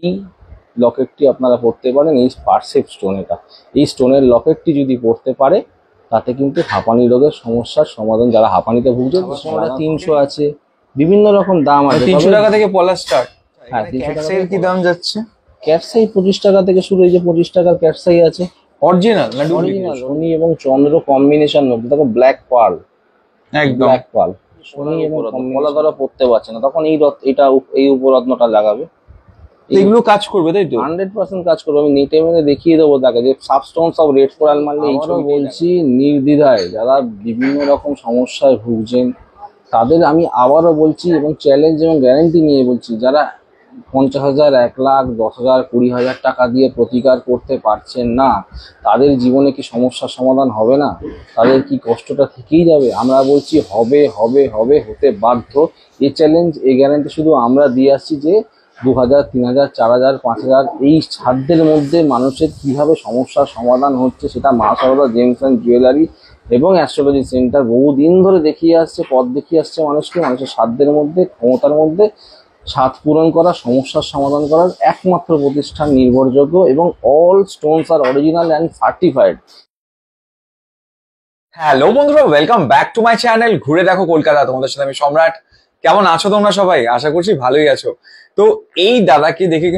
এই লকেটটি আপনারা পড়তে পারেন, এই পারসেপ স্টোন। এই স্টোনের লকেটটি যদি পড়তে পারে তাতে কিন্তু হাঁপানি রোগের সমস্যার সমাধান, যারা হাঁপানিতে ভুগছে 300 আছে, বিভিন্ন রকম দাম আছে। 300 টাকা থেকে পলা স্টার্ট। হ্যাঁ, 300 টাকা কি দাম যাচ্ছে? ক্যাটসাই 25 টাকা থেকে শুরু, এই যে 25 টাকার ক্যাটসাই আছে। অরিজিনাল না ডুপ্লিকেট? অরিজিনাল শনি এবং চন্দ্র কম্বিনেশন মধ্যে, দেখো ব্ল্যাক পার্ল, একদম ব্ল্যাক পার্ল, শনি এবং কমলা দ্বারা পড়তে পারছে না, তখন এই উপরত্নটা লাগাবে। এগুলো কাজ করবে তাই তো? 100% কাজ করবে। আমি নেটে মেরে দেখিয়ে দেবো তাকে যে সাবস্টোন সব রেড কোরাল মারলে। এইগুলো বলছি নির্দ্বিধায় যারা বিভিন্ন রকম সমস্যায় ভুগছেন তাদের আমি আবারও বলছি এবং চ্যালেঞ্জ এবং গ্যারেন্টি নিয়ে বলছি, যারা 50,000, 1 লাখ, 10,000, 20,000 টাকা দিয়ে প্রতিকার করতে পারছেন না, তাদের জীবনে কি সমস্যার সমাধান হবে না? তাদের কি কষ্টটা থেকেই যাবে? আমরা বলছি হবে হবে হবে, হতে বাধ্য। এই চ্যালেঞ্জ, এই গ্যারেন্টি শুধু আমরা দিয়ে আসছি যে 2,000, 3,000, 4,000, 5,000 এই ছাড়দের মধ্যে মানুষের কিভাবে সমস্যার সমাধান হচ্ছে সেটা মা সারদা জেমস অ্যান্ড জুয়েলারি এবং অ্যাস্ট্রোলজি সেন্টার বহুদিন ধরে দেখিয়ে আসছে, পথ দেখিয়ে আসছে মানুষকে। মানুষের সাধ্যের মধ্যে, ক্ষমতার মধ্যে স্বাদ পূরণ করা, সমস্যার সমাধান করার একমাত্র প্রতিষ্ঠান, নির্ভরযোগ্য, এবং অল স্টোনস আর অরিজিনাল অ্যান্ড সার্টিফাইড। হ্যালো বন্ধুরা, welcome back to my channel ঘুরে দেখো কলকাতা। তোমাদের সাথে আমি সম্রাট। কেমন আছো তোমরা সবাই? আশা করছি ভালোই আছো। তো এই দাদাকে দেখে